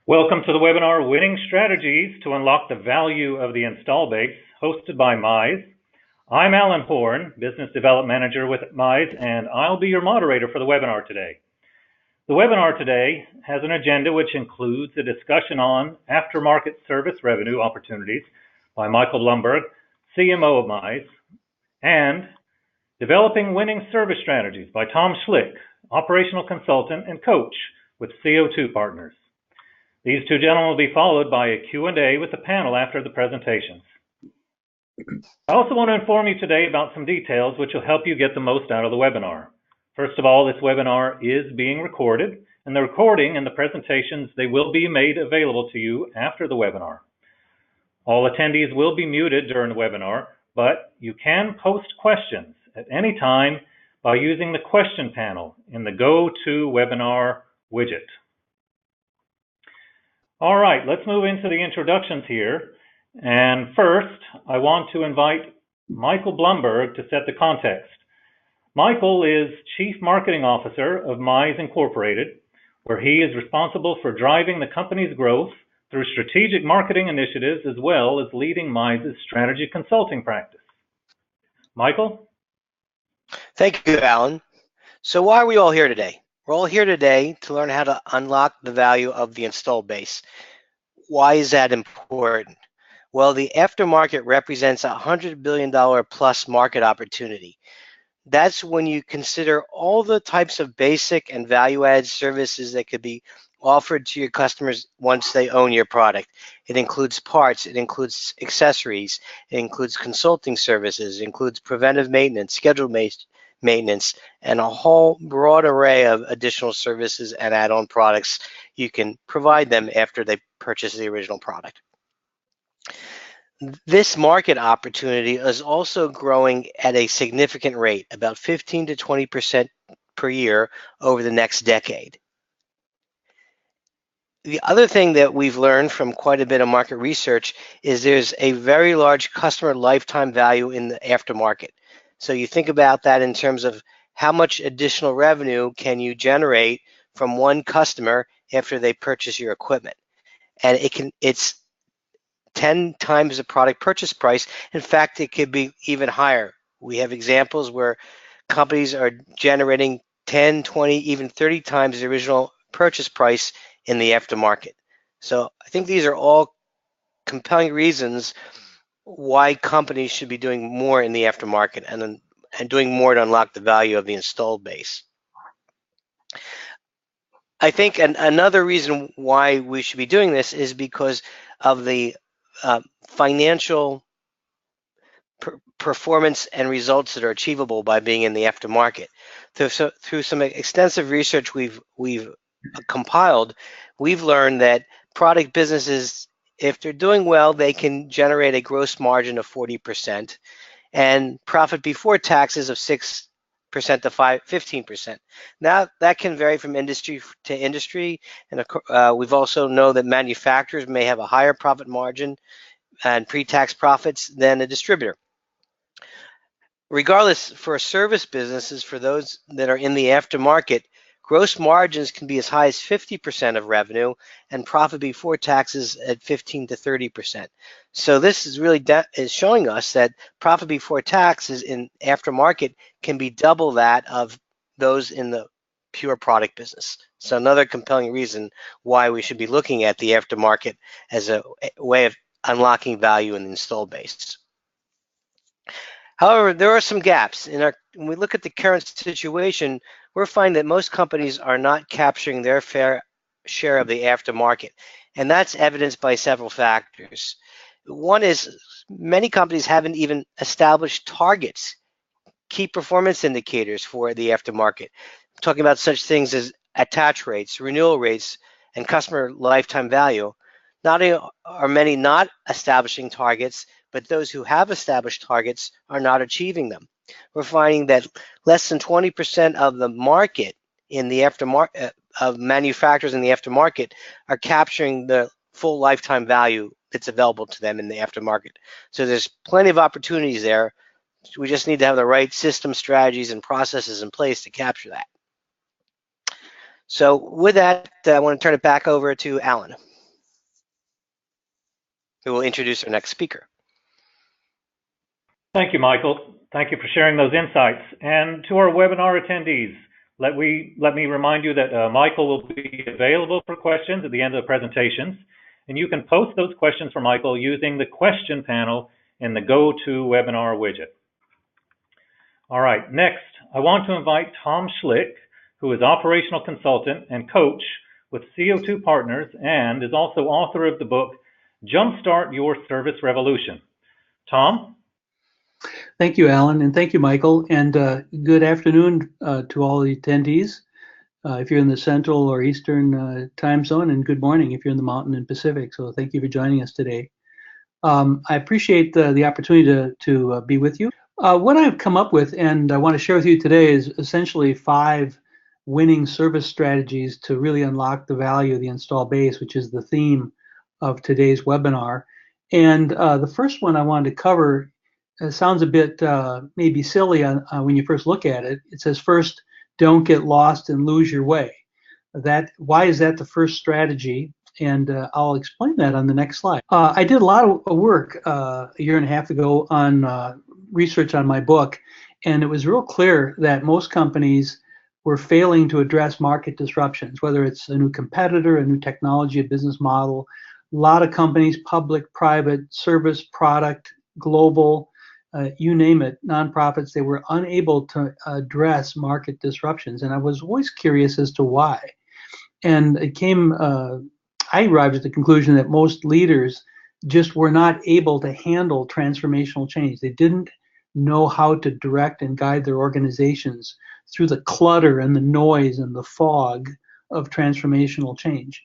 Welcome to the webinar, Winning Strategies to Unlock the Value of the Install Base, hosted by Mize. I'm Alan Horn, Business Development Manager with Mize, and I'll be your moderator for the webinar today. The webinar today has an agenda which includes a discussion on aftermarket service revenue opportunities by Michael Blumberg, CMO of Mize, and Developing Winning Service Strategies by Tom Schlick, Operational Consultant and Coach with CO2 Partners. These two gentlemen will be followed by a Q&A with the panel after the presentations. I also want to inform you today about some details which will help you get the most out of the webinar. First of all, this webinar is being recorded, and the recording and the presentations, they will be made available to you after the webinar. All attendees will be muted during the webinar, but you can post questions at any time by using the question panel in the Go to Webinar widget. All right, let's move into the introductions here. And first, I want to invite Michael Blumberg to set the context. Michael is Chief Marketing Officer of Mize Incorporated, where he is responsible for driving the company's growth through strategic marketing initiatives as well as leading Mize's strategy consulting practice. Michael? Thank you, Alan. So why are we all here today? We're all here today to learn how to unlock the value of the installed base. Why is that important? Well, the aftermarket represents a $100 billion plus market opportunity. That's when you consider all the types of basic and value-added services that could be offered to your customers once they own your product. It includes parts, it includes accessories, it includes consulting services, it includes preventive maintenance, scheduled maintenance, and a whole broad array of additional services and add-on products you can provide them after they purchase the original product. This market opportunity is also growing at a significant rate, about 15 to 20% per year over the next decade. The other thing that we've learned from quite a bit of market research is there's a very large customer lifetime value in the aftermarket. So you think about that in terms of how much additional revenue can you generate from one customer after they purchase your equipment. And it's 10 times the product purchase price. In fact, it could be even higher. We have examples where companies are generating 10, 20, even 30 times the original purchase price in the aftermarket. So I think these are all compelling reasons why companies should be doing more in the aftermarket and doing more to unlock the value of the installed base. I think another reason why we should be doing this is because of the financial performance and results that are achievable by being in the aftermarket. Through some extensive research we've compiled, we've learned that product businesses, if they're doing well, they can generate a gross margin of 40% and profit before taxes of 6% to 15%. Now that can vary from industry to industry, and we've also know that manufacturers may have a higher profit margin and pre-tax profits than a distributor. Regardless, for service businesses, for those that are in the aftermarket, gross margins can be as high as 50% of revenue and profit before taxes at 15 to 30%. So this is really is showing us that profit before taxes in aftermarket can be double that of those in the pure product business. So another compelling reason why we should be looking at the aftermarket as a way of unlocking value in the installed base. However, there are some gaps. When we look at the current situation, we're finding that most companies are not capturing their fair share of the aftermarket, and that's evidenced by several factors. One is many companies haven't even established targets, key performance indicators for the aftermarket. I'm talking about such things as attach rates, renewal rates, and customer lifetime value. Not only are many not establishing targets, but those who have established targets are not achieving them. We're finding that less than 20% of the market in the aftermarket, of manufacturers in the aftermarket, are capturing the full lifetime value that's available to them in the aftermarket. So there's plenty of opportunities there. We just need to have the right system strategies and processes in place to capture that. So with that, I want to turn it back over to Alan. who will introduce our next speaker. Thank you, Michael. Thank you for sharing those insights. And to our webinar attendees, let me remind you that Michael will be available for questions at the end of the presentations. And you can post those questions for Michael using the question panel in the GoToWebinar widget. All right, next, I want to invite Tom Schlick, who is operational consultant and coach with CO2 Partners and is also author of the book, Jumpstart Your Service Revolution. Tom? Thank you, Alan, and thank you, Michael, and good afternoon to all the attendees if you're in the Central or Eastern time zone, and good morning if you're in the Mountain and Pacific. So thank you for joining us today. I appreciate the opportunity to be with you. What I've come up with and I want to share with you today is essentially 5 winning service strategies to really unlock the value of the install base, which is the theme of today's webinar. And the first one I wanted to cover sounds a bit maybe silly when you first look at it. It says, first, don't get lost and lose your way. Why is that the first strategy? And I'll explain that on the next slide. I did a lot of work a year and a half ago on research on my book, and it was real clear that most companies were failing to address market disruptions, whether it's a new competitor, a new technology, a business model. A lot of companies, public, private, service, product, global, you name it, nonprofits, they were unable to address market disruptions. And I was always curious as to why. And I arrived at the conclusion that most leaders just were not able to handle transformational change. They didn't know how to direct and guide their organizations through the clutter and the noise and the fog of transformational change.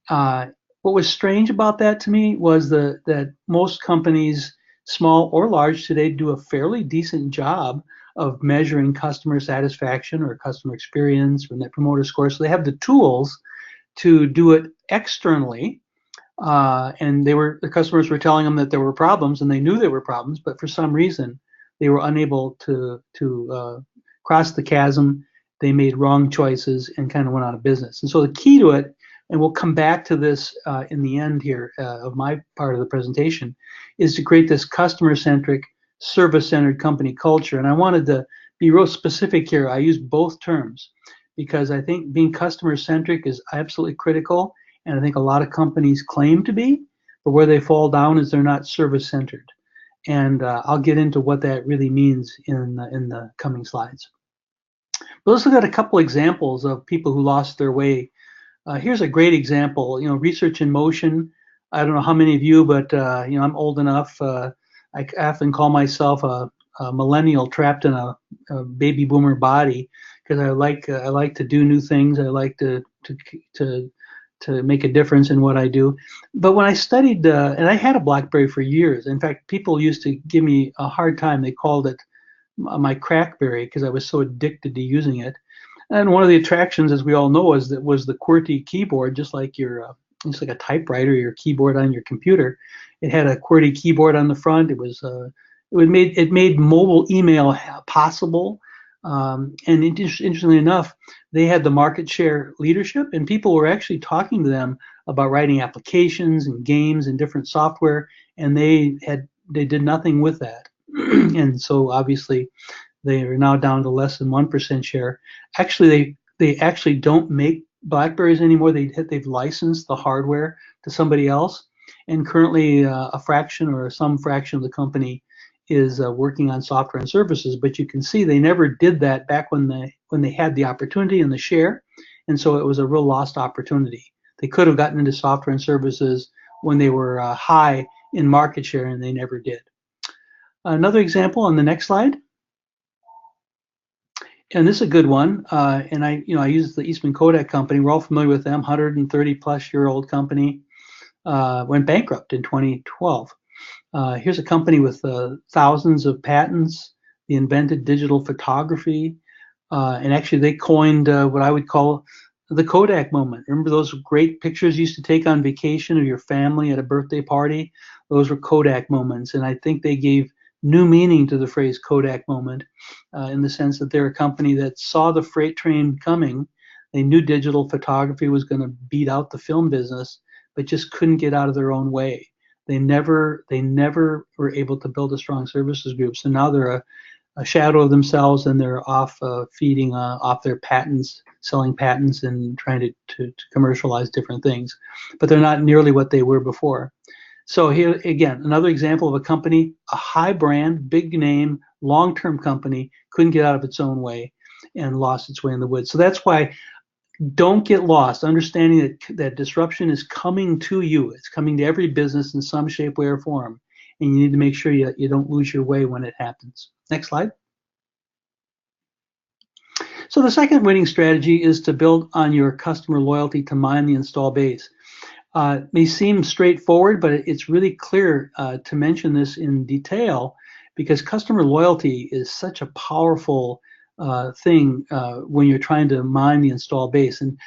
What was strange about that to me was that most companies, small or large today, do a fairly decent job of measuring customer satisfaction or customer experience or net promoter score. So they have the tools to do it externally, and the customers were telling them that there were problems, and they knew there were problems, but for some reason they were unable to cross the chasm. They made wrong choices and kind of went out of business. And so the key to it, and we'll come back to this in the end here of my part of the presentation, is to create this customer-centric, service-centered company culture. And I wanted to be real specific here. I use both terms because I think being customer-centric is absolutely critical, and I think a lot of companies claim to be, but where they fall down is they're not service-centered. And I'll get into what that really means in the coming slides. But let's look at a couple examples of people who lost their way. Here's a great example, research in motion. I don't know how many of you, but I'm old enough. I often call myself a millennial trapped in a baby boomer body because I like to do new things. I like to make a difference in what I do. But when I studied, and I had a BlackBerry for years. In fact, people used to give me a hard time. They called it my crackberry because I was so addicted to using it. And one of the attractions, as we all know, was the QWERTY keyboard, just like a typewriter, your keyboard on your computer. It had a QWERTY keyboard on the front. It made mobile email possible. And interestingly enough, they had the market share leadership, and people were actually talking to them about writing applications and games and different software, and they did nothing with that. And so obviously they are now down to less than 1% share. Actually, they actually don't make BlackBerries anymore. They've licensed the hardware to somebody else, and currently a fraction or some fraction of the company is working on software and services. But you can see they never did that back when they had the opportunity and the share, and so it was a real lost opportunity. They could have gotten into software and services when they were high in market share, and they never did. Another example on the next slide. And this is a good one. And I use the Eastman Kodak company. We're all familiar with them. 130-plus-year-old company went bankrupt in 2012. Here's a company with thousands of patents. They invented digital photography, and actually they coined what I would call the Kodak moment. Remember those great pictures you used to take on vacation of your family at a birthday party? Those were Kodak moments, and I think they gave new meaning to the phrase Kodak moment in the sense that they're a company that saw the freight train coming. They knew digital photography was going to beat out the film business, but just couldn't get out of their own way. They never were able to build a strong services group. So now they're a shadow of themselves, and they're off feeding off their patents, selling patents, and trying to commercialize different things. But they're not nearly what they were before. So here again, another example of a company, a high brand, big name, long-term company, couldn't get out of its own way and lost its way in the woods. So that's why don't get lost, understanding that disruption is coming to you. It's coming to every business in some shape, way, or form. And you need to make sure you don't lose your way when it happens. Next slide. So the second winning strategy is to build on your customer loyalty to mine the install base. It may seem straightforward, but it's really clear to mention this in detail, because customer loyalty is such a powerful thing when you're trying to mine the install base. And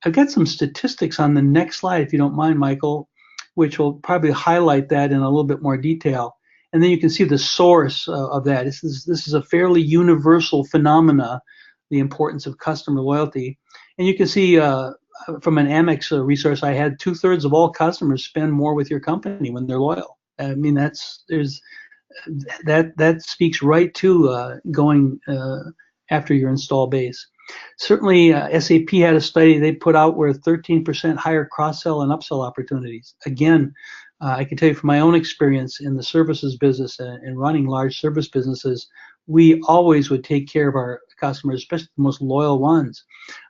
I've got some statistics on the next slide, if you don't mind, Michael, which will probably highlight that in a little bit more detail. And then you can see the source of that. This is a fairly universal phenomena, the importance of customer loyalty. And you can see from an Amex resource I had, 2/3 of all customers spend more with your company when they're loyal. I mean, that speaks right to going after your install base. Certainly, SAP had a study they put out where 13% higher cross-sell and upsell opportunities. Again, I can tell you from my own experience in the services business and running large service businesses, we always would take care of our customers, especially the most loyal ones.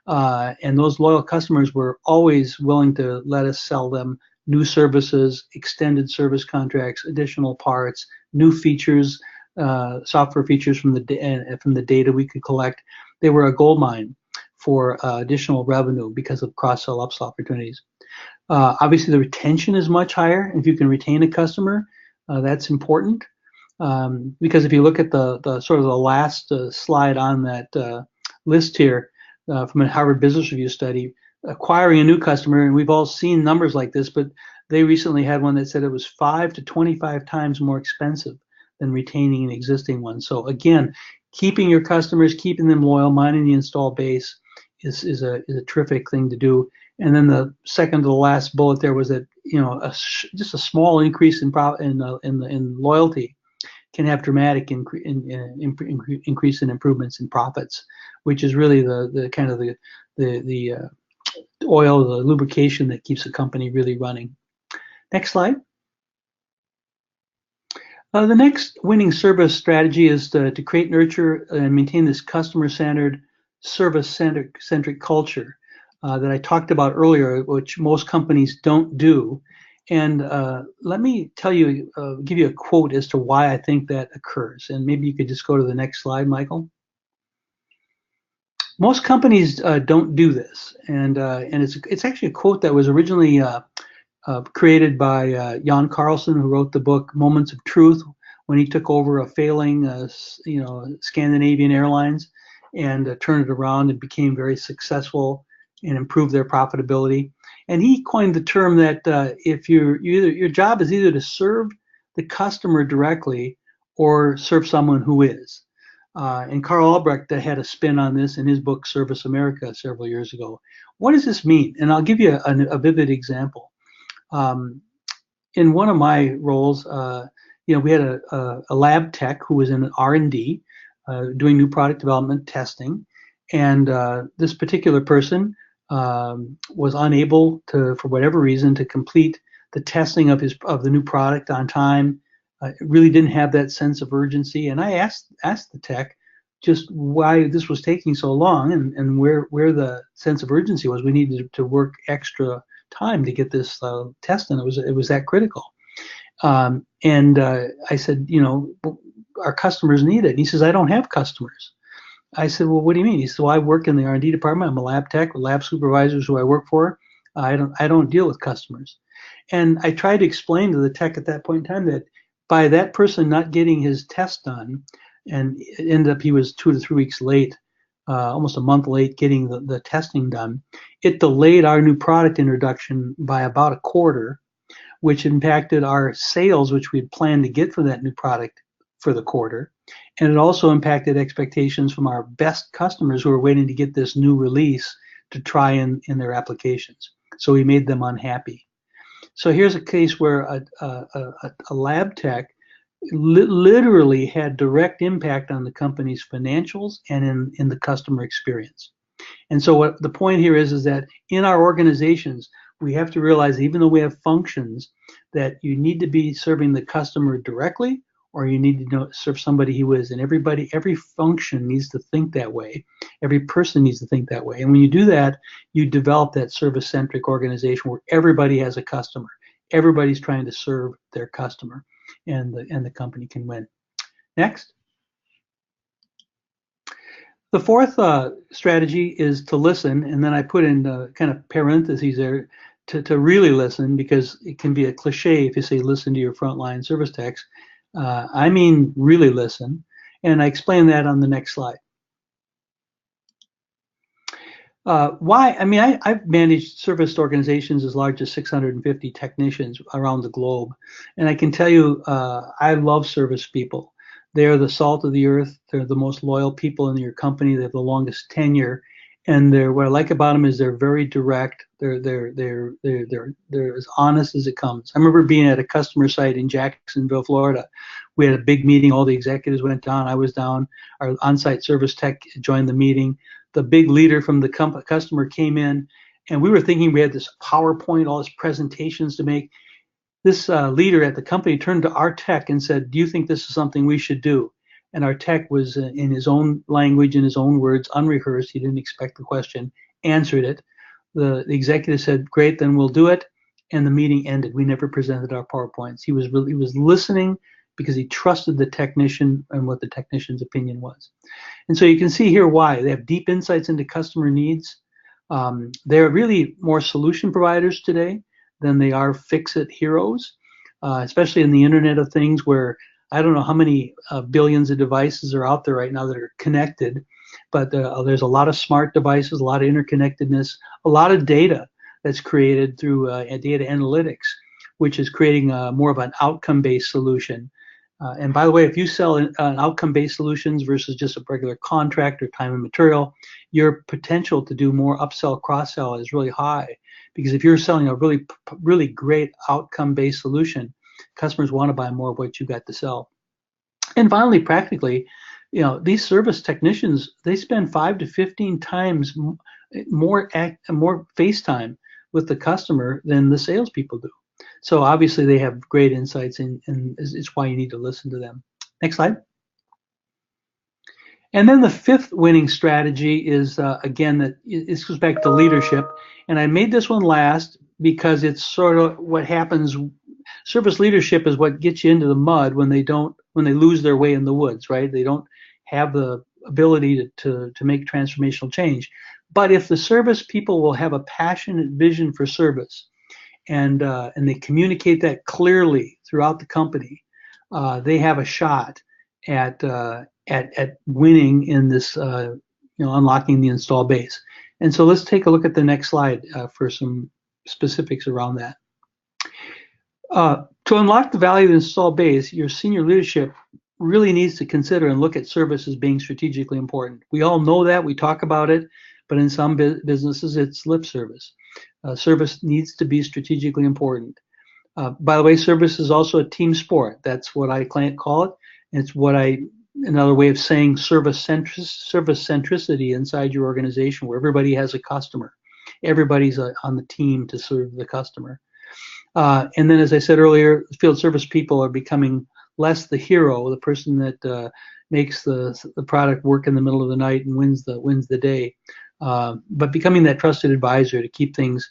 And those loyal customers were always willing to let us sell them new services, extended service contracts, additional parts, new features, software features from the data we could collect. They were a gold mine for additional revenue because of cross-sell, upsell opportunities. Obviously, the retention is much higher. If you can retain a customer, that's important. Because if you look at the sort of the last slide on that list here from a Harvard Business Review study, acquiring a new customer, and we've all seen numbers like this, but they recently had one that said it was 5 to 25 times more expensive than retaining an existing one. So again, keeping your customers, keeping them loyal, mining the install base is a terrific thing to do. And then the second to the last bullet there was that, you know, just a small increase in loyalty can have dramatic increase in improvements in profits, which is really the kind of the oil, the lubrication that keeps a company really running. Next slide. The next winning service strategy is to create, nurture, and maintain this customer-centered, service-centric culture that I talked about earlier, which most companies don't do. And let me tell you, give you a quote as to why I think that occurs. And maybe you could just go to the next slide, Michael. Most companies don't do this, and it's actually a quote that was originally created by Jan Carlson, who wrote the book Moments of Truth, when he took over a failing, Scandinavian Airlines, and turned it around and became very successful and improved their profitability. And he coined the term that if your job is either to serve the customer directly or serve someone who is. And Carl Albrecht had a spin on this in his book Service America several years ago. What does this mean? And I'll give you a vivid example. In one of my roles, we had a lab tech who was in R&D, doing new product development testing, and this particular person was unable to, for whatever reason, to complete the testing of the new product on time. Really didn't have that sense of urgency, and I asked the tech just why this was taking so long and where the sense of urgency was. We needed to work extra time to get this test done. It was that critical. And I said, our customers need it. And he says, I don't have customers. I said, well, what do you mean? He said, well, I work in the R&D department. I'm a lab tech, lab supervisors who I work for. I don't deal with customers. And I tried to explain to the tech at that point in time that by that person not getting his test done, and it ended up he was 2 to 3 weeks late, almost a month late getting the testing done, it delayed our new product introduction by about a quarter, which impacted our sales, which we had planned to get for that new product for the quarter. And it also impacted expectations from our best customers who were waiting to get this new release to try in their applications. So we made them unhappy. So here's a case where a lab tech literally had direct impact on the company's financials and in the customer experience. And so what the point here is that in our organizations, we have to realize, even though we have functions, that you need to be serving the customer directly, or you need to serve somebody who is. And every function needs to think that way. Every person needs to think that way. And when you do that, you develop that service-centric organization where everybody has a customer. Everybody's trying to serve their customer, and the company can win. Next. The fourth strategy is to listen, and then I put in kind of parentheses there to really listen, because it can be a cliche if you say listen to your frontline service techs. I mean really listen, and I explain that on the next slide. Why? I mean, I've managed service organizations as large as 650 technicians around the globe, and I can tell you I love service people. They're the salt of the earth. They're the most loyal people in your company. They have the longest tenure, and what I like about them is they're very direct. They're as honest as it comes. I remember being at a customer site in Jacksonville, Florida. We had a big meeting. All the executives went down. I was down. Our on-site service tech joined the meeting. The big leader from the customer came in, and we were thinking we had this PowerPoint, all these presentations to make. This leader at the company turned to our tech and said, "Do you think this is something we should do?" And our tech was, in his own language, in his own words, unrehearsed. He didn't expect the question, answered it. The executive said, "Great, then we'll do it." And the meeting ended. We never presented our PowerPoints. He was listening because he trusted the technician and what the technician's opinion was. And so you can see here why. They have deep insights into customer needs. They're really more solution providers today than they are fix-it heroes, especially in the Internet of Things, where I don't know how many billions of devices are out there right now that are connected, but there's a lot of smart devices, a lot of interconnectedness, a lot of data that's created through data analytics, which is creating more of an outcome-based solution. And by the way, if you sell an outcome-based solutions versus just a regular contract or time and material, your potential to do more upsell, cross-sell is really high. Because if you're selling a really great outcome-based solution, customers want to buy more of what you got to sell. And finally, practically, these service technicians, they spend 5 to 15 times more face time with the customer than the salespeople do. So obviously they have great insights, and it's why you need to listen to them. Next slide. And then the fifth winning strategy is, again, that this goes back to leadership. And I made this one last because it's sort of what happens. Service leadership is what gets you into the mud when they lose their way in the woods, right? They don't have the ability to make transformational change. But if the service people will have a passionate vision for service, and they communicate that clearly throughout the company, they have a shot at winning in this, unlocking the install base. And so let's take a look at the next slide for some specifics around that. To unlock the value of the install base, your senior leadership really needs to consider and look at service as being strategically important. We all know that, we talk about it, but in some businesses it's lip service. Service needs to be strategically important. By the way, service is also a team sport. That's what I call it. It's another way of saying service centricity inside your organization, where everybody has a customer. Everybody's on the team to serve the customer. And then, as I said earlier, field service people are becoming less the hero, the person that makes the product work in the middle of the night and wins the day, but becoming that trusted advisor to keep things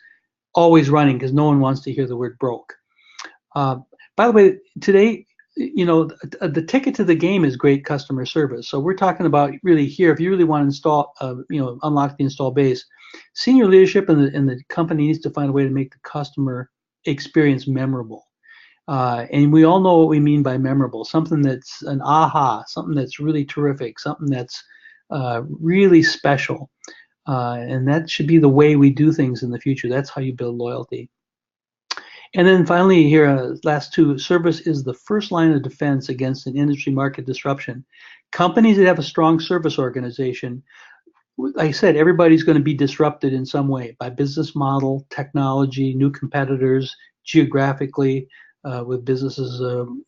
always running, because no one wants to hear the word broke. By the way, today, the ticket to the game is great customer service. So we're talking about really here, if you really want to install, unlock the install base, senior leadership in the company needs to find a way to make the customer experience memorable. And we all know what we mean by memorable, something that's an aha, something that's really terrific, something that's really special. And that should be the way we do things in the future. That's how you build loyalty. And then finally here, last two, service is the first line of defense against an industry market disruption. Companies that have a strong service organization, like I said, everybody's going to be disrupted in some way by business model, technology, new competitors, geographically with businesses,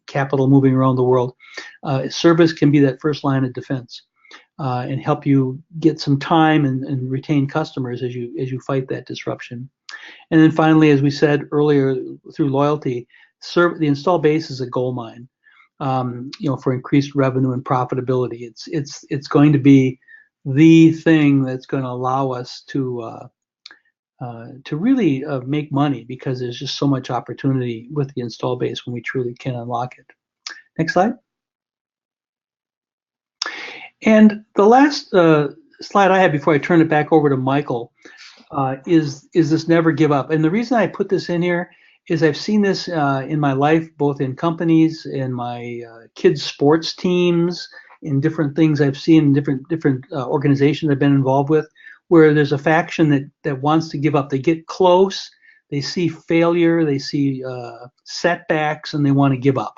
capital moving around the world. Service can be that first line of defense and help you get some time and retain customers as you fight that disruption. And then finally, as we said earlier, through loyalty, the install base is a gold mine. For increased revenue and profitability. It's going to be the thing that's going to allow us to really make money, because there's just so much opportunity with the install base when we truly can unlock it. Next slide. And the last slide I have before I turn it back over to Michael is this never give up. And the reason I put this in here is I've seen this in my life, both in companies, in my kids' sports teams, in different things I've seen in different organizations I've been involved with, where there's a faction that wants to give up. They get close, they see failure, they see setbacks, and they want to give up.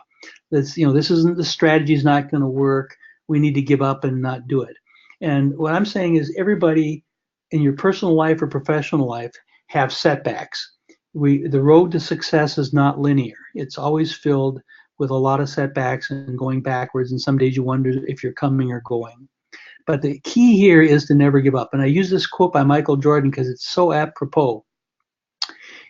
This isn't, the strategy's not going to work. We need to give up and not do it. And what I'm saying is, everybody in your personal life or professional life have setbacks. The road to success is not linear. It's always filled with a lot of setbacks and going backwards, and some days you wonder if you're coming or going. But the key here is to never give up. And I use this quote by Michael Jordan because it's so apropos.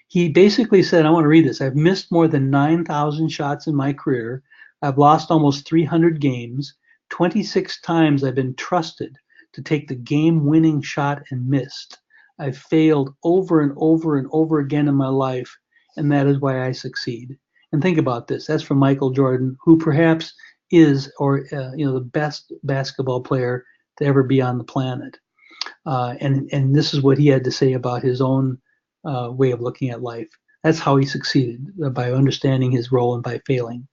He basically said, I want to read this: I've missed more than 9,000 shots in my career. I've lost almost 300 games. 26 times I've been trusted to take the game-winning shot and missed. I've failed over and over and over again in my life, and that is why I succeed. And think about this. That's from Michael Jordan, who perhaps is the best basketball player to ever be on the planet. And this is what he had to say about his own way of looking at life. That's how he succeeded, by understanding his role and by failing.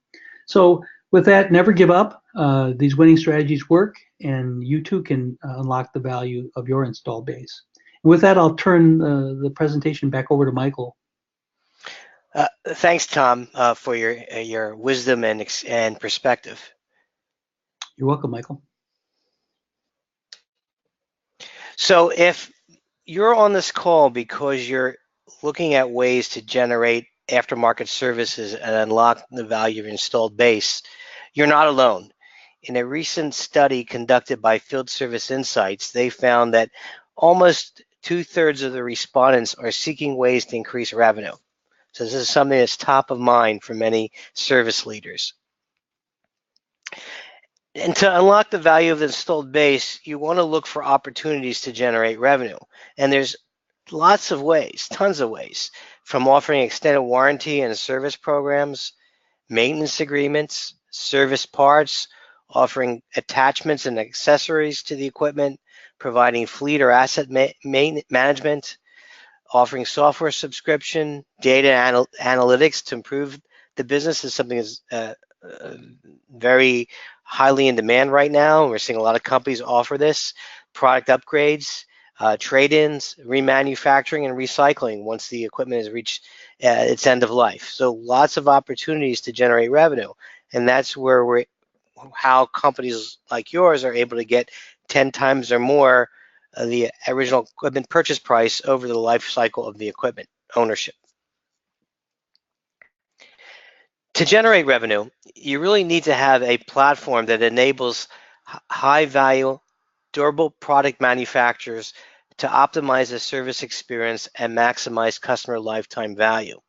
So with that, never give up. These winning strategies work, and you too can unlock the value of your install base. With that, I'll turn the presentation back over to Michael. Thanks, Tom, for your wisdom and perspective. You're welcome, Michael. So if you're on this call because you're looking at ways to generate aftermarket services and unlock the value of your installed base, you're not alone. In a recent study conducted by Field Service Insights, they found that almost 2/3 of the respondents are seeking ways to increase revenue. So this is something that's top of mind for many service leaders. And to unlock the value of the installed base, you want to look for opportunities to generate revenue. And there's lots of ways, tons of ways, from offering extended warranty and service programs, maintenance agreements, service parts, offering attachments and accessories to the equipment, providing fleet or asset management, offering software subscription, data analytics to improve the business is something that's very highly in demand right now. We're seeing a lot of companies offer this. Product upgrades, trade-ins, remanufacturing, and recycling once the equipment has reached its end of life. So lots of opportunities to generate revenue, and that's where how companies like yours are able to get 10 times or more the original equipment purchase price over the life cycle of the equipment ownership. To generate revenue, you really need to have a platform that enables high-value, durable product manufacturers to optimize the service experience and maximize customer lifetime value.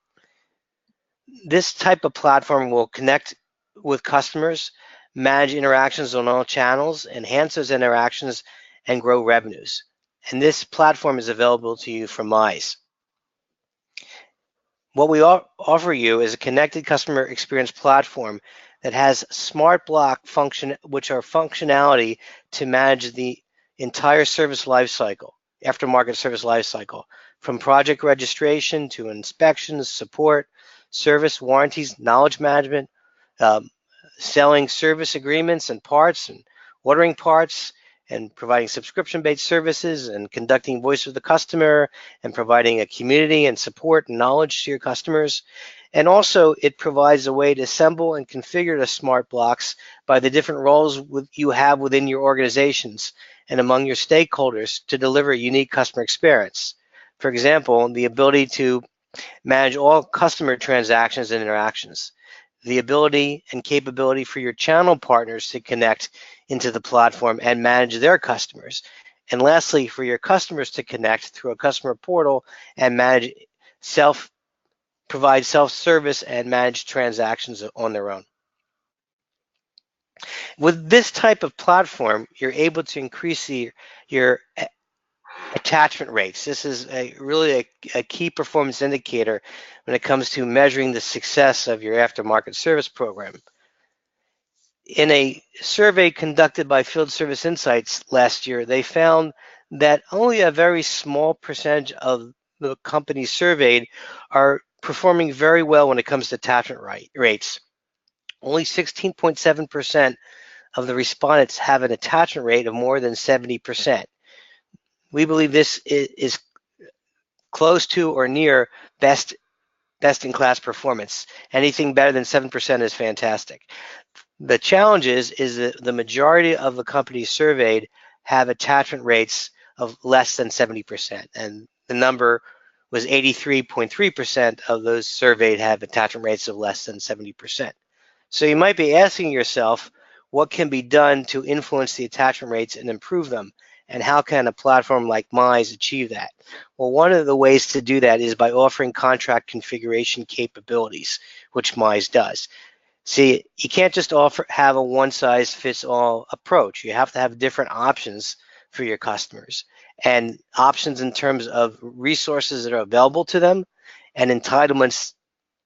This type of platform will connect with customers, manage interactions on all channels, enhance those interactions, and grow revenues. And this platform is available to you from Mize. What we offer you is a connected customer experience platform that has smart block function, which are functionality to manage the entire service lifecycle, aftermarket service lifecycle, from project registration to inspections, support, service, warranties, knowledge management, selling service agreements and parts, and ordering parts, and providing subscription-based services, and conducting voice of the customer, and providing a community and support and knowledge to your customers. And also, it provides a way to assemble and configure the smart blocks by the different roles you have within your organizations and among your stakeholders to deliver a unique customer experience. For example, the ability to Manage all customer transactions and interactions. The ability and capability for your channel partners to connect into the platform and manage their customers. And lastly, for your customers to connect through a customer portal and manage provide self-service and manage transactions on their own. With this type of platform, you're able to increase your attachment rates. This is really a key performance indicator when it comes to measuring the success of your aftermarket service program. In a survey conducted by Field Service Insights last year, they found that only a very small percentage of the companies surveyed are performing very well when it comes to attachment rates. Only 16.7% of the respondents have an attachment rate of more than 70%. We believe this is close to or near best-in-class performance. Anything better than 7% is fantastic. The challenge is that the majority of the companies surveyed have attachment rates of less than 70%, and the number was 83.3% of those surveyed have attachment rates of less than 70%. So you might be asking yourself, what can be done to influence the attachment rates and improve them? And how can a platform like Mize achieve that? Well, one of the ways to do that is by offering contract configuration capabilities, which Mize does. See, you can't just have a one-size-fits-all approach. You have to have different options for your customers, and options in terms of resources that are available to them and entitlements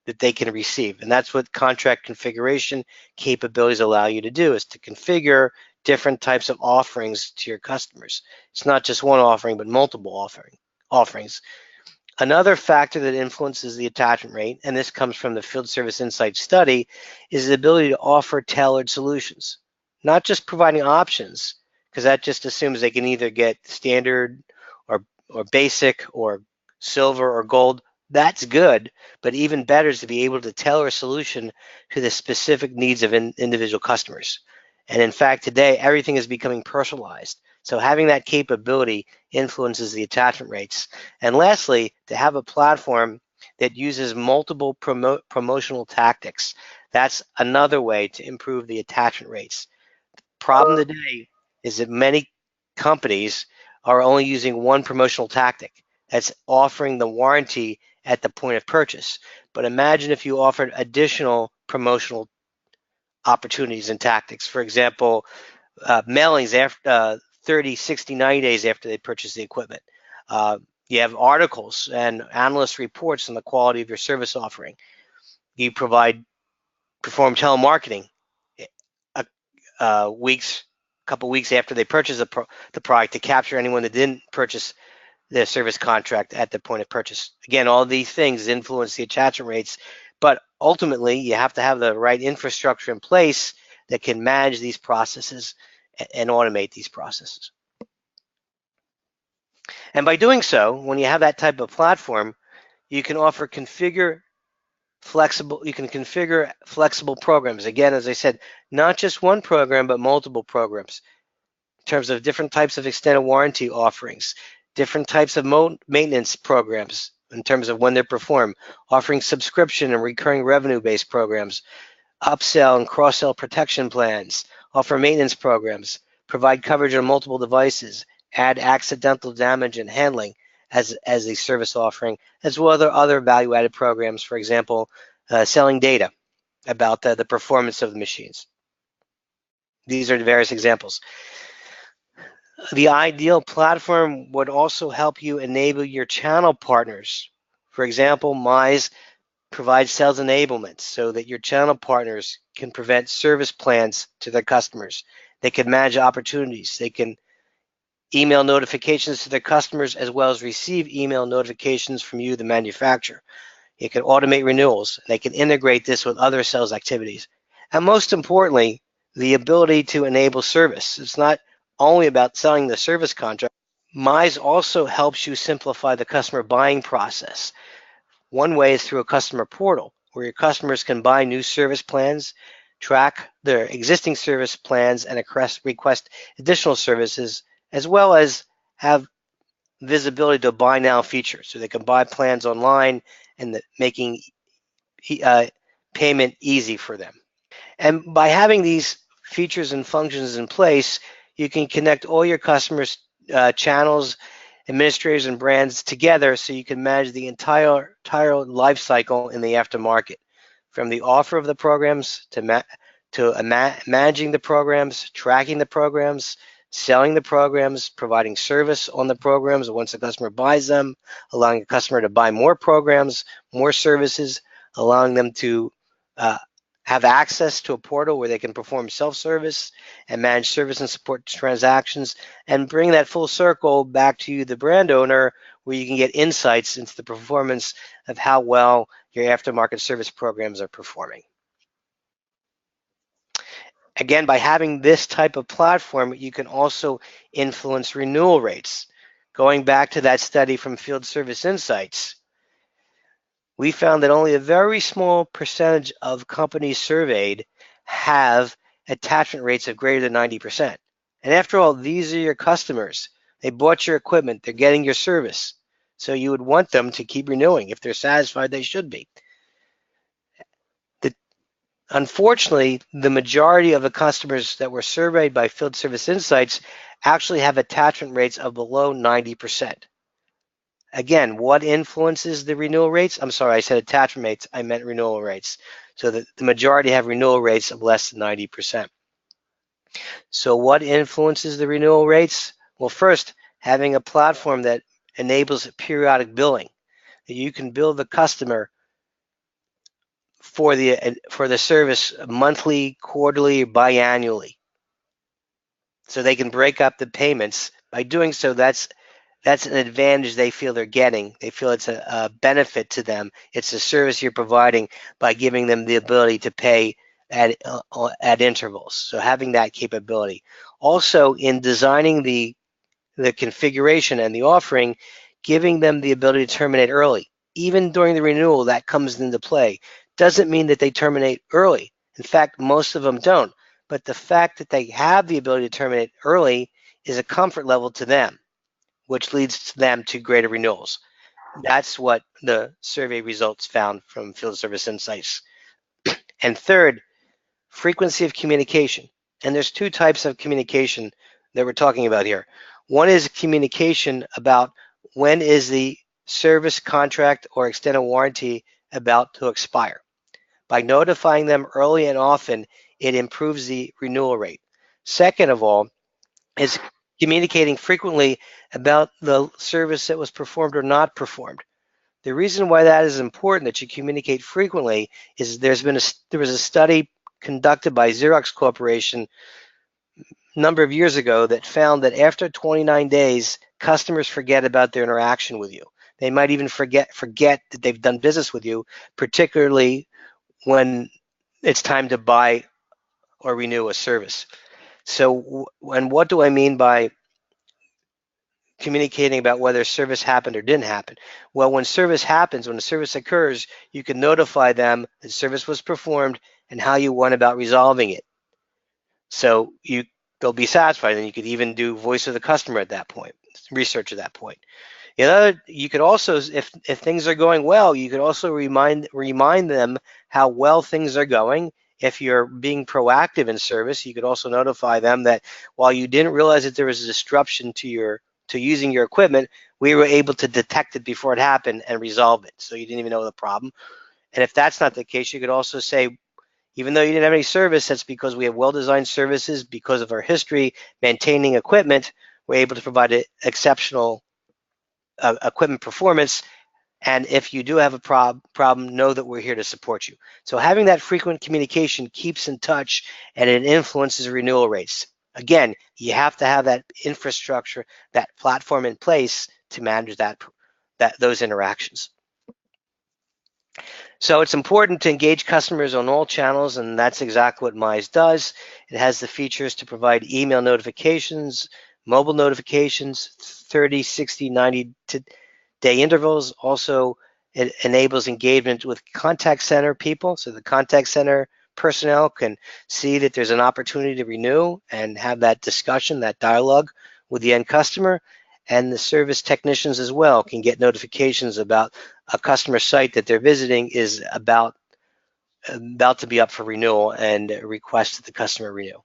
that they can receive. And that's what contract configuration capabilities allow you to do, is to configure different types of offerings to your customers. It's not just one offering, but multiple offerings. Another factor that influences the attachment rate, and this comes from the Field Service Insights study, is the ability to offer tailored solutions. Not just providing options, because that just assumes they can either get standard or basic or silver or gold. That's good, but even better is to be able to tailor a solution to the specific needs of individual customers. And in fact, today, everything is becoming personalized. So having that capability influences the attachment rates. And lastly, to have a platform that uses multiple promotional tactics, that's another way to improve the attachment rates. The problem today is that many companies are only using one promotional tactic. That's offering the warranty at the point of purchase. But imagine if you offered additional promotional opportunities and tactics. For example, mailings after 30, 60, 90 days after they purchase the equipment. You have articles and analyst reports on the quality of your service offering. You perform telemarketing a couple weeks after they purchase the product to capture anyone that didn't purchase their service contract at the point of purchase. Again, all these things influence the attachment rates, but ultimately you have to have the right infrastructure in place that can manage these processes and automate these processes. And by doing so, when you have that type of platform, you can configure flexible programs. Again, as I said, not just one program, but multiple programs in terms of different types of extended warranty offerings, different types of maintenance programs in terms of when they're performed, offering subscription and recurring revenue-based programs, upsell and cross-sell protection plans, offer maintenance programs, provide coverage on multiple devices, add accidental damage and handling as a service offering, as well as other value-added programs, for example, selling data about the performance of the machines. These are the various examples. The ideal platform would also help you enable your channel partners. For example, Mize provides sales enablement so that your channel partners can present service plans to their customers. They can manage opportunities. They can email notifications to their customers as well as receive email notifications from you, the manufacturer. You can automate renewals. They can integrate this with other sales activities. And most importantly, the ability to enable service. It's not only about selling the service contract. Mize also helps you simplify the customer buying process. One way is through a customer portal where your customers can buy new service plans, track their existing service plans, and request additional services, as well as have visibility to buy now features. So they can buy plans online and making payment easy for them. And by having these features and functions in place, you can connect all your customers' channels, administrators, and brands together so you can manage the entire life cycle in the aftermarket, from the offer of the programs to managing the programs, tracking the programs, selling the programs, providing service on the programs once the customer buys them, allowing the customer to buy more programs, more services, allowing them to have access to a portal where they can perform self-service and manage service and support transactions, and bring that full circle back to you, the brand owner, where you can get insights into the performance of how well your aftermarket service programs are performing. Again, by having this type of platform, you can also influence renewal rates. Going back to that study from Field Service Insights, we found that only a very small percentage of companies surveyed have attachment rates of greater than 90%. And after all, these are your customers. They bought your equipment, they're getting your service. So you would want them to keep renewing. If they're satisfied, they should be. Unfortunately, the majority of the customers that were surveyed by Field Service Insights actually have attachment rates of below 90%. Again, what influences the renewal rates? I'm sorry, I said attachment rates, I meant renewal rates. So the majority have renewal rates of less than 90%. So what influences the renewal rates? Well, first, having a platform that enables periodic billing. You can bill the customer for the service monthly, quarterly, biannually. So they can break up the payments. By doing so, that's an advantage they feel they're getting. They feel it's a benefit to them. It's a service you're providing by giving them the ability to pay at intervals. So having that capability. Also, in designing the configuration and the offering, giving them the ability to terminate early. Even during the renewal, that comes into play. Doesn't mean that they terminate early. In fact, most of them don't. But the fact that they have the ability to terminate early is a comfort level to them, which leads them to greater renewals. That's what the survey results found from Field Service Insights. And third, frequency of communication. And there's two types of communication that we're talking about here. One is communication about when is the service contract or extended warranty about to expire. By notifying them early and often, it improves the renewal rate. Second of all, is communicating frequently about the service that was performed or not performed. The reason why that is important, that you communicate frequently, is there was a study conducted by Xerox Corporation a number of years ago that found that after 29 days, customers forget about their interaction with you. They might even forget that they've done business with you, particularly when it's time to buy or renew a service. So, and what do I mean by communicating about whether service happened or didn't happen? Well, when service happens, when the service occurs, you can notify them that service was performed and how you went about resolving it. So they'll be satisfied, and you could even do voice of the customer at that point, research at that point. You could also, if things are going well, you could also remind them how well things are going. If you're being proactive in service, you could also notify them that while you didn't realize that there was a disruption to using your equipment, we were able to detect it before it happened and resolve it. So you didn't even know the problem. And if that's not the case, you could also say, even though you didn't have any service, that's because we have well-designed services. Because of our history maintaining equipment, we're able to provide exceptional equipment performance. And if you do have a problem, know that we're here to support you. So having that frequent communication keeps in touch, and it influences renewal rates. Again, you have to have that infrastructure, that platform in place to manage those interactions. So it's important to engage customers on all channels, and that's exactly what Mize does. It has the features to provide email notifications, mobile notifications, 30, 60, 90-day intervals. Also, it enables engagement with contact center people, so the contact center personnel can see that there's an opportunity to renew and have that discussion, that dialogue with the end customer. And the service technicians as well can get notifications about a customer site that they're visiting is about to be up for renewal and request that the customer renew.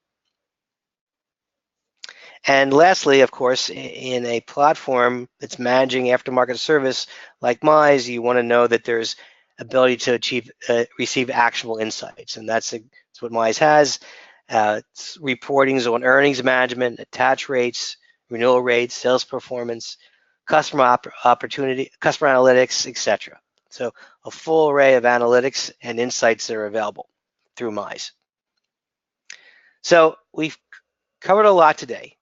And lastly, of course, in a platform that's managing aftermarket service like Mize, you want to know that there's ability to receive actionable insights, and that's what Mize has. It's reportings on earnings management, attach rates, renewal rates, sales performance, customer opportunity, customer analytics, etc. So a full array of analytics and insights that are available through Mize. So we've covered a lot today.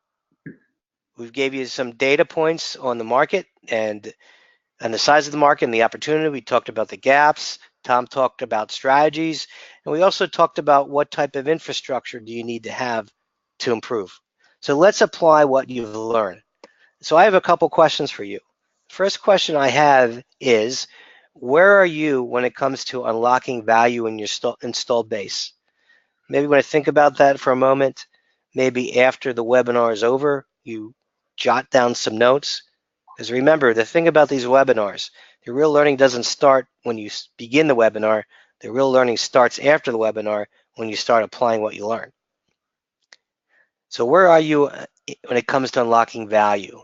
We've gave you some data points on the market and the size of the market and the opportunity. We talked about the gaps. Tom talked about strategies. And we also talked about what type of infrastructure do you need to have to improve. So let's apply what you've learned. So I have a couple questions for you. First question I have is, where are you when it comes to unlocking value in your installed base? Maybe when I think about that for a moment, maybe after the webinar is over, you jot down some notes. Because remember, the thing about these webinars, the real learning doesn't start when you begin the webinar. The real learning starts after the webinar when you start applying what you learn. So where are you when it comes to unlocking value?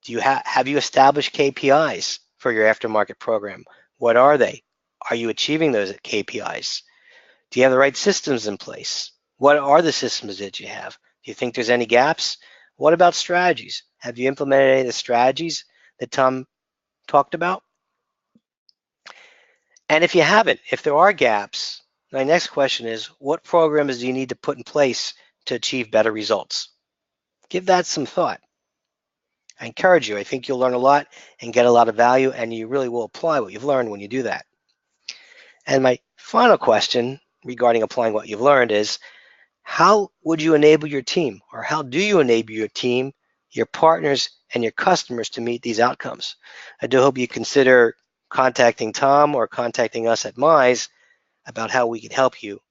Do you have you established KPIs for your aftermarket program? What are they? Are you achieving those KPIs? Do you have the right systems in place? What are the systems that you have? Do you think there's any gaps? What about strategies? Have you implemented any of the strategies that Tom talked about? And if you haven't, if there are gaps, my next question is, what programs do you need to put in place to achieve better results? Give that some thought. I encourage you. I think you'll learn a lot and get a lot of value, and you really will apply what you've learned when you do that. And my final question regarding applying what you've learned is, how would you enable your team, or how do you enable your team, your partners, and your customers to meet these outcomes? I do hope you consider contacting Tom or contacting us at Mize about how we can help you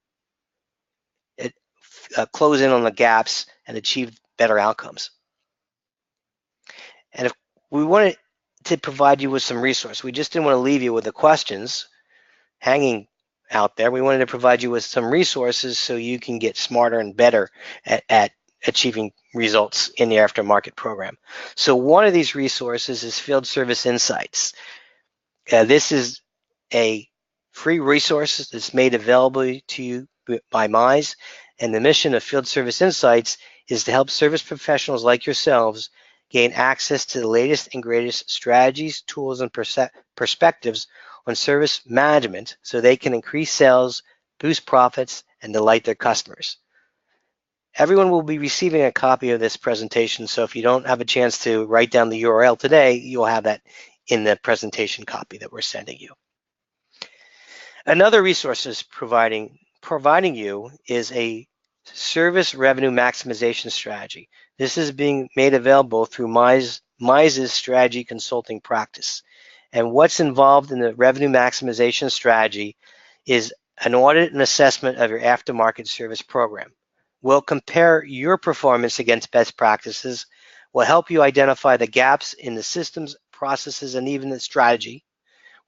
close in on the gaps and achieve better outcomes. And if we wanted to provide you with some resource, we just didn't want to leave you with the questions hanging out there. We wanted to provide you with some resources so you can get smarter and better at achieving results in the aftermarket program. So one of these resources is Field Service Insights. This is a free resource that's made available to you by Mize, and the mission of Field Service Insights is to help service professionals like yourselves gain access to the latest and greatest strategies, tools, and perspectives on service management so they can increase sales, boost profits, and delight their customers. Everyone will be receiving a copy of this presentation, so if you don't have a chance to write down the URL today, you'll have that in the presentation copy that we're sending you. Another resource is providing you is a service revenue maximization strategy. This is being made available through Mize's strategy consulting practice. And what's involved in the revenue maximization strategy is an audit and assessment of your aftermarket service program. We'll compare your performance against best practices. We'll help you identify the gaps in the systems, processes, and even the strategy.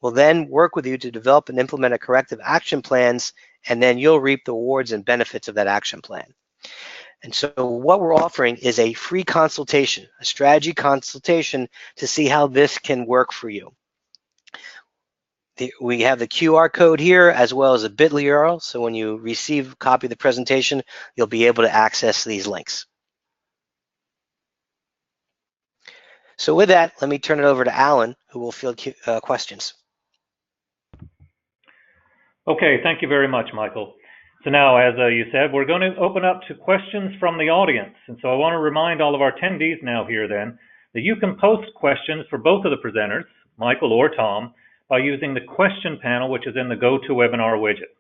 We'll then work with you to develop and implement a corrective action plans, and then you'll reap the rewards and benefits of that action plan. And so what we're offering is a free consultation, a strategy consultation to see how this can work for you. We have the QR code here as well as a bit.ly URL. So when you receive a copy of the presentation, you'll be able to access these links. So with that, let me turn it over to Alan, who will field questions. Okay, thank you very much, Michael. So now, as you said, we're going to open up to questions from the audience. And so I want to remind all of our attendees now here then that you can post questions for both of the presenters, Michael or Tom, by using the question panel, which is in the GoToWebinar widget.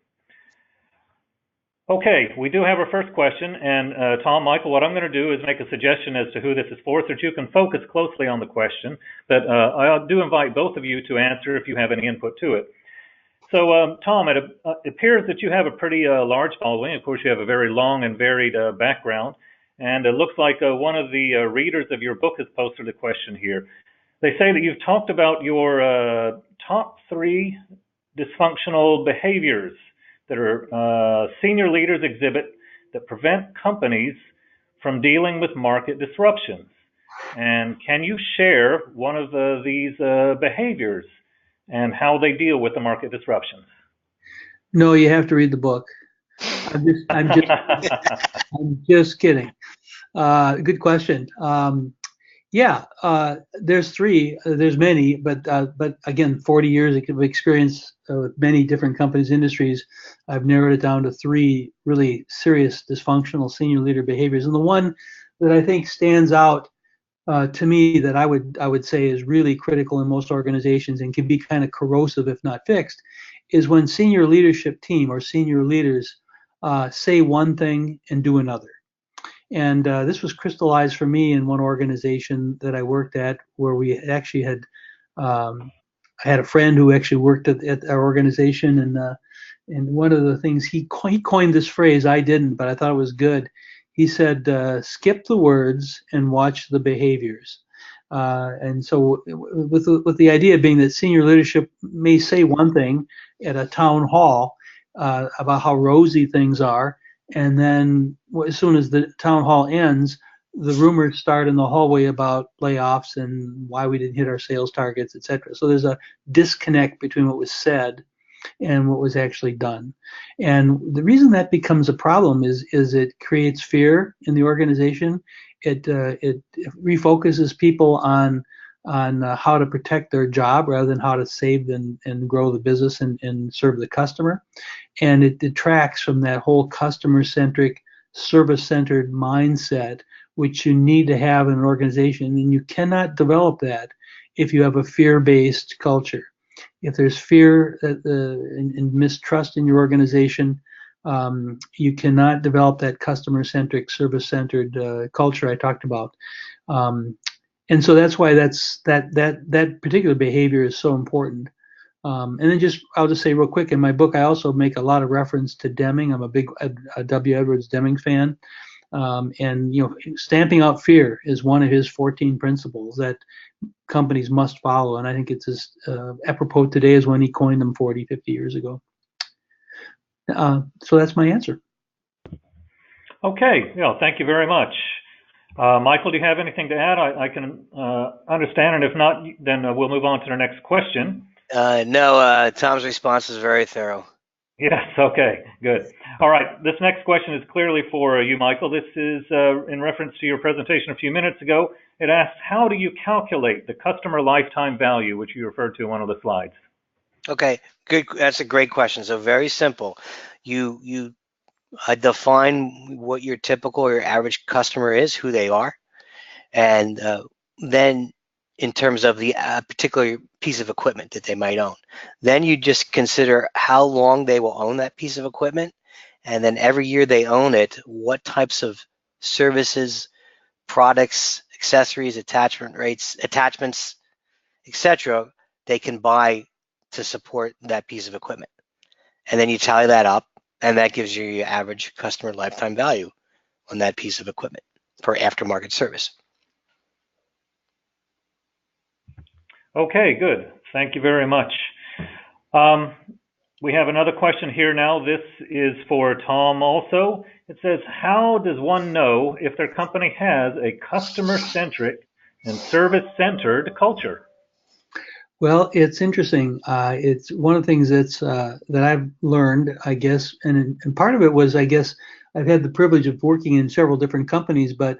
Okay, we do have our first question, and Tom, Michael, what I'm going to do is make a suggestion as to who this is for, so that you can focus closely on the question, but I do invite both of you to answer if you have any input to it. So, Tom, it appears that you have a pretty large following. Of course, you have a very long and varied background, and it looks like one of the readers of your book has posted a question here. They say that you've talked about your top 3 dysfunctional behaviors that are senior leaders exhibit that prevent companies from dealing with market disruptions. And can you share one of these behaviors and how they deal with the market disruptions? No, you have to read the book. I'm just kidding. Good question. Yeah, there's 3. There's many, but again, 40 years of experience with many different companies, industries. I've narrowed it down to 3 really serious dysfunctional senior leader behaviors, and the one that I think stands out to me that I would say is really critical in most organizations and can be kind of corrosive if not fixed, is when senior leadership team or senior leaders say one thing and do another. And this was crystallized for me in one organization that I worked at, where we actually had, I had a friend who actually worked at our organization, and one of the things he coined this phrase, I didn't, but I thought it was good. He said, skip the words and watch the behaviors. And so with the idea being that senior leadership may say one thing at a town hall about how rosy things are, and then as soon as the town hall ends, the rumors start in the hallway about layoffs and why we didn't hit our sales targets, et cetera. So there's a disconnect between what was said and what was actually done. And the reason that becomes a problem is it creates fear in the organization. It refocuses people on how to protect their job rather than how to save and grow the business and serve the customer. And it detracts from that whole customer-centric, service-centered mindset, which you need to have in an organization. And you cannot develop that if you have a fear-based culture. If there's fear and mistrust in your organization, you cannot develop that customer-centric, service-centered culture I talked about. And so that's why that particular behavior is so important. And then I'll just say real quick, in my book, I also make a lot of reference to Deming. I'm a big W. Edwards Deming fan. And stamping out fear is one of his 14 principles that companies must follow. And I think it's as apropos today as when he coined them 40, 50 years ago. So that's my answer. Okay. Thank you very much. Michael, do you have anything to add? I can understand, and if not, then we'll move on to the next question. No, Tom's response is very thorough. Yes, okay, good. All right, this next question is clearly for you, Michael. This is in reference to your presentation a few minutes ago. It asks, how do you calculate the customer lifetime value, which you referred to in one of the slides? Okay, good. That's a great question. So very simple. You define what your typical or your average customer is, who they are, and then in terms of the particular piece of equipment that they might own. Then you just consider how long they will own that piece of equipment, and then every year they own it, what types of services, products, accessories, attachments, etc. they can buy to support that piece of equipment. And then you tally that up, and that gives you your average customer lifetime value on that piece of equipment for aftermarket service. Okay, good. Thank you very much. We have another question here now. This is for Tom also. It says, how does one know if their company has a customer-centric and service-centered culture? Well, it's interesting. It's one of the things that I've learned, I guess, and part of it was, I guess, I've had the privilege of working in several different companies, but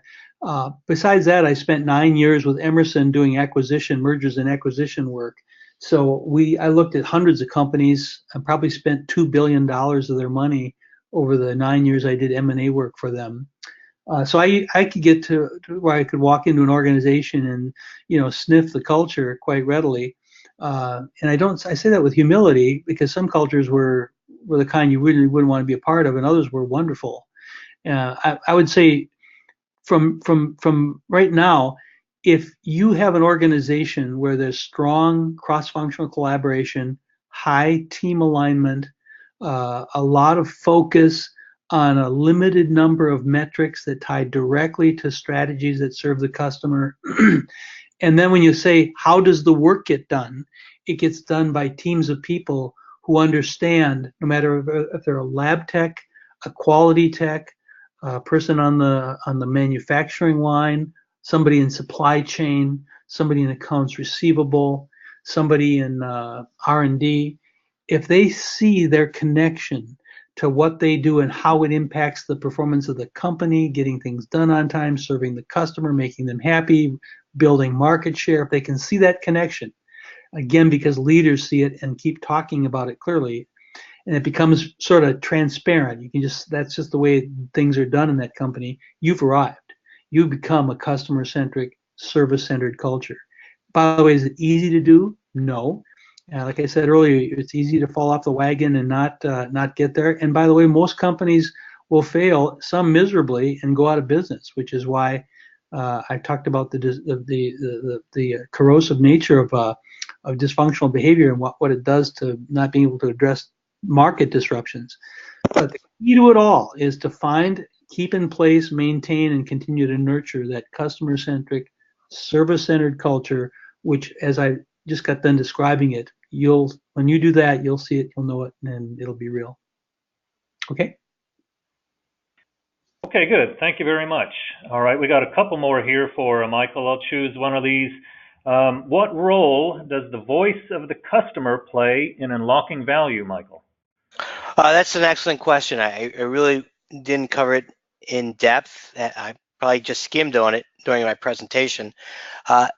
besides that, I spent 9 years with Emerson doing mergers and acquisition work. So I looked at hundreds of companies. I probably spent $2 billion of their money over the 9 years I did M&A work for them. So I could get to where I could walk into an organization and sniff the culture quite readily. And I say that with humility, because some cultures were the kind you really wouldn't want to be a part of, and others were wonderful. I would say from right now, if you have an organization where there's strong cross-functional collaboration, high team alignment, a lot of focus on a limited number of metrics that tie directly to strategies that serve the customer. And then when you say, how does the work get done? It gets done by teams of people who understand, no matter if they're a lab tech, a quality tech, a person on the manufacturing line, somebody in supply chain, somebody in accounts receivable, somebody in R&D. If they see their connection to what they do and how it impacts the performance of the company, getting things done on time, serving the customer, making them happy, building market share, if they can see that connection, again, because leaders see it and keep talking about it clearly, and it becomes sort of transparent. You can just, that's just the way things are done in that company. You've arrived. You become a customer-centric, service-centered culture. By the way, is it easy to do? No. Like I said earlier, it's easy to fall off the wagon and not get there. And by the way, most companies will fail, some miserably, and go out of business, which is why I talked about the corrosive nature of dysfunctional behavior and what it does to not being able to address market disruptions. But the key to it all is to find, keep in place, maintain, and continue to nurture that customer-centric, service-centered culture, which, as I just got done describing it, when you do that, you'll see it, you'll know it, and it'll be real. Okay? Okay, good. Thank you very much. All right, we got a couple more here for Michael. I'll choose one of these. What role does the voice of the customer play in unlocking value, Michael? That's an excellent question. I really didn't cover it in depth. I probably just skimmed on it during my presentation.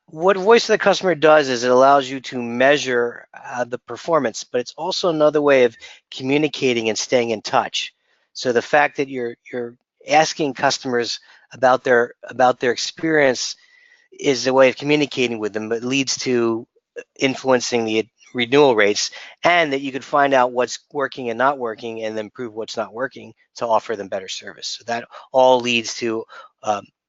What voice of the customer does is it allows you to measure the performance, but it's also another way of communicating and staying in touch. So the fact that you're asking customers about their experience is a way of communicating with them, but leads to influencing the renewal rates, and that you could find out what's working and not working and then improve what's not working to offer them better service. So that all leads to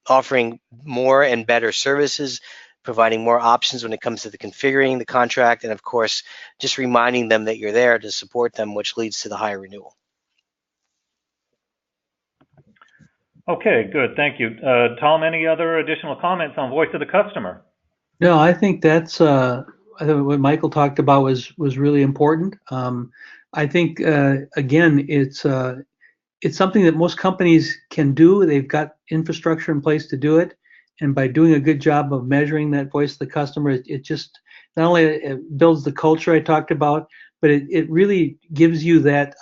offering more and better services, providing more options when it comes to the configuring the contract, and of course, just reminding them that you're there to support them, which leads to the higher renewal. Okay, good. Thank you. Tom, any other additional comments on voice of the customer? No, I think that's I think what Michael talked about was really important. I think again, it's something that most companies can do. They've got infrastructure in place to do it, and by doing a good job of measuring that voice of the customer, it just not only it builds the culture I talked about, but it really gives you that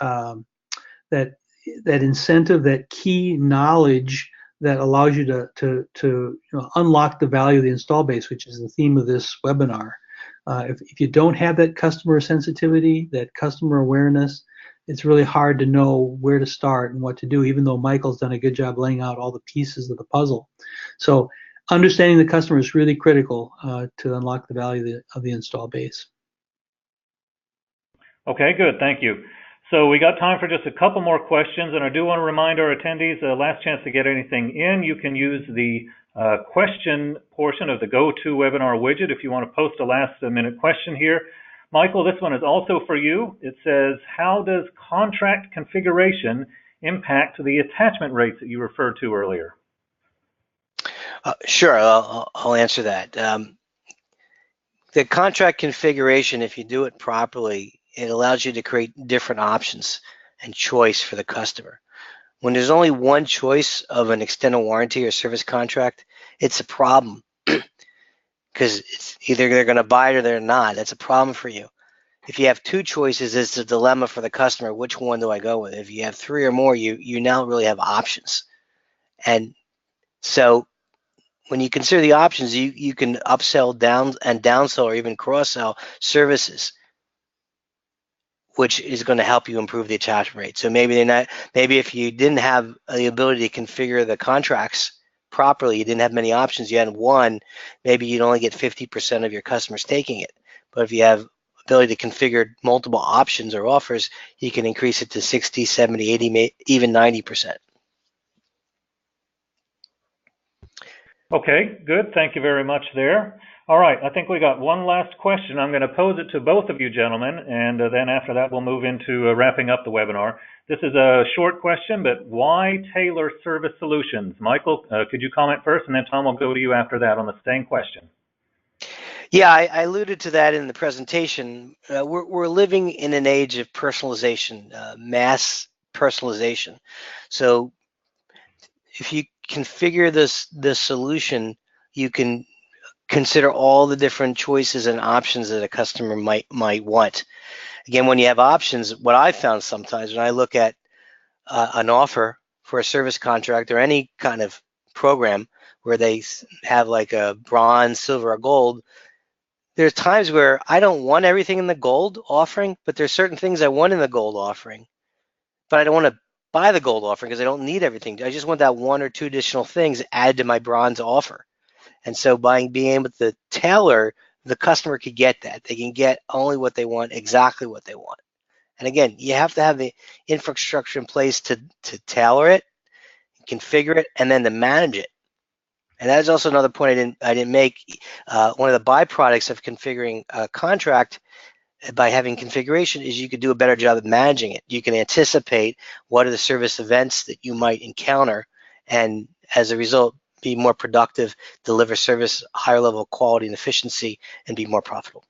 that incentive, that key knowledge that allows you to unlock the value of the install base, which is the theme of this webinar. If you don't have that customer sensitivity, that customer awareness, it's really hard to know where to start and what to do, even though Michael's done a good job laying out all the pieces of the puzzle. So understanding the customer is really critical to unlock the value of the install base. Okay, good. Thank you. So we got time for just a couple more questions, and I do want to remind our attendees, last chance to get anything in, you can use the question portion of the GoToWebinar widget if you want to post a last-minute question here. Michael, this one is also for you. It says, how does contract configuration impact the attachment rates that you referred to earlier? Sure, I'll answer that. The contract configuration, if you do it properly, it allows you to create different options and choice for the customer. When there's only one choice of an extended warranty or service contract, it's a problem because it's either they're going to buy it or they're not. That's a problem for you. If you have two choices, it's a dilemma for the customer. Which one do I go with? If you have three or more, you now really have options. And so when you consider the options, you can upsell, downsell, or even cross-sell services, which is going to help you improve the attachment rate. So maybe if you didn't have the ability to configure the contracts properly, you didn't have many options, you had one, maybe you'd only get 50% of your customers taking it. But if you have ability to configure multiple options or offers, you can increase it to 60, 70, 80, even 90%. Okay, good. Thank you very much there. All right, I think we got one last question. I'm going to pose it to both of you gentlemen, and then after that we'll move into wrapping up the webinar. This is a short question, but why tailor service solutions? Michael, could you comment first, and then Tom will go to you after that on the same question. Yeah, I alluded to that in the presentation. We're living in an age of personalization, mass personalization. So if you configure this solution, you can consider all the different choices and options that a customer might want. Again, when you have options, what I found sometimes when I look at an offer for a service contract or any kind of program where they have like a bronze, silver, or gold, there's times where I don't want everything in the gold offering, but there's certain things I want in the gold offering, but I don't want to buy the gold offering because I don't need everything. I just want that one or two additional things added to my bronze offer. And so by being able to tailor, the customer could get that. They can get only what they want, exactly what they want. And again, you have to have the infrastructure in place to tailor it, configure it, and then to manage it. And that is also another point I didn't make. One of the byproducts of configuring a contract by having configuration is you could do a better job of managing it. You can anticipate what are the service events that you might encounter, and as a result, be more productive, deliver service, higher level of quality and efficiency, and be more profitable.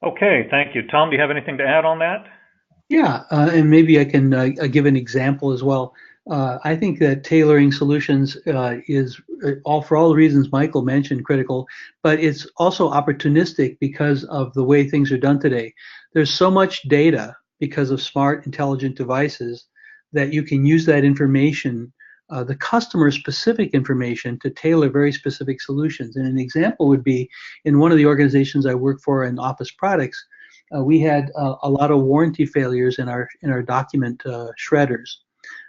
Okay, thank you. Tom, do you have anything to add on that? Yeah, and maybe I can give an example as well. I think that tailoring solutions is for all the reasons Michael mentioned critical, but it's also opportunistic because of the way things are done today. There's so much data because of smart, intelligent devices that you can use that information, the customer-specific information, to tailor very specific solutions. And an example would be in one of the organizations I work for in Office Products, we had a lot of warranty failures in our document shredders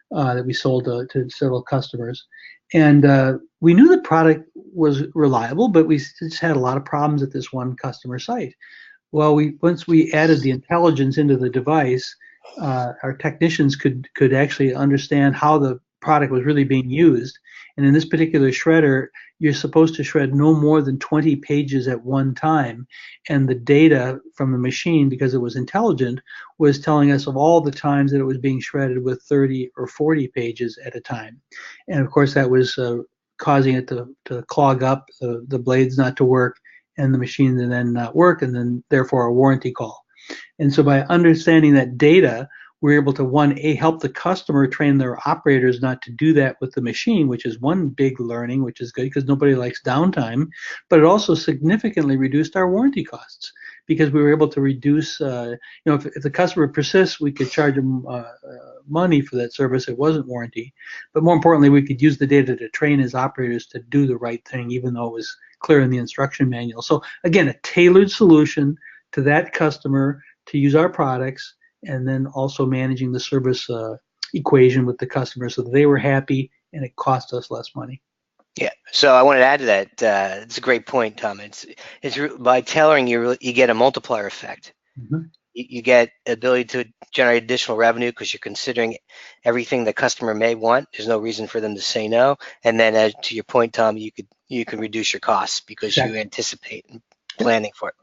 that we sold to several customers. And we knew the product was reliable, but we just had a lot of problems at this one customer site. Well, once we added the intelligence into the device, our technicians could actually understand how the product was really being used. And in this particular shredder, you're supposed to shred no more than 20 pages at one time. And the data from the machine, because it was intelligent, was telling us of all the times that it was being shredded with 30 or 40 pages at a time. And of course, that was causing it to clog up, the blades not to work, and the machine to then not work, and then therefore a warranty call. And so by understanding that data, we're able to, help the customer train their operators not to do that with the machine, which is one big learning, which is good because nobody likes downtime, but it also significantly reduced our warranty costs because we were able to reduce, if the customer persists, we could charge them money for that service. It wasn't warranty. But more importantly, we could use the data to train his operators to do the right thing, even though it was clear in the instruction manual. So again, a tailored solution to that customer to use our products, and then also managing the service equation with the customer so that they were happy and it cost us less money. Yeah, so I wanted to add to that. It's a great point, Tom. It's by tailoring, you get a multiplier effect. Mm-hmm. You get ability to generate additional revenue because you're considering everything the customer may want. There's no reason for them to say no. And then, as to your point, Tom, you can reduce your costs because you anticipate planning for it.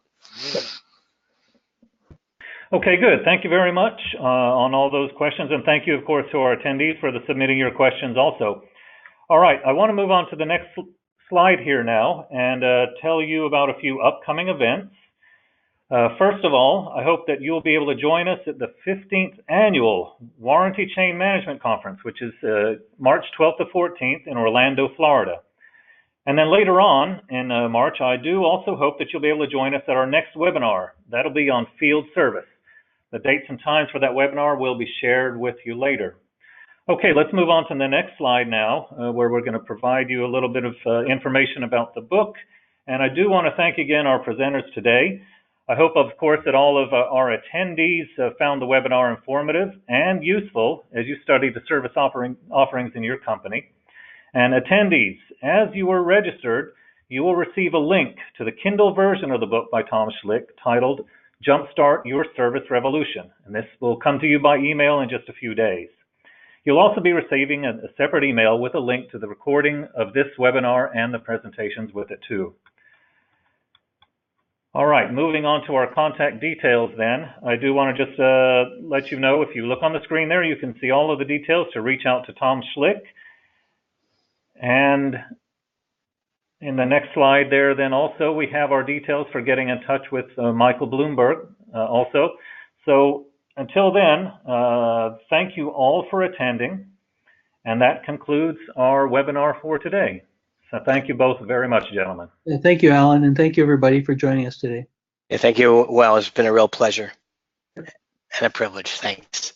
Okay, good. Thank you very much on all those questions. And thank you, of course, to our attendees for submitting your questions also. All right, I want to move on to the next slide here now and tell you about a few upcoming events. First of all, I hope that you'll be able to join us at the 15th Annual Warranty Chain Management Conference, which is March 12th to 14th in Orlando, Florida. And then later on in March, I do also hope that you'll be able to join us at our next webinar. That'll be on field service. The dates and times for that webinar will be shared with you later. Okay, let's move on to the next slide now, where we're going to provide you a little bit of information about the book. And I do want to thank again our presenters today. I hope, of course, that all of our attendees found the webinar informative and useful as you study the service offerings in your company. And attendees, as you are registered, you will receive a link to the Kindle version of the book by Tom Schlick titled Jumpstart Your Service Revolution. And this will come to you by email in just a few days. You'll also be receiving a separate email with a link to the recording of this webinar and the presentations with it too. All right, moving on to our contact details then. I do want to just let you know, if you look on the screen there, you can see all of the details to reach out to Tom Schlick. And in the next slide there, then also we have our details for getting in touch with Michael Blumberg also. So until then, thank you all for attending. And that concludes our webinar for today. So thank you both very much, gentlemen. Thank you, Alan, and thank you everybody for joining us today. Yeah, thank you. Well, it's been a real pleasure and a privilege. Thanks.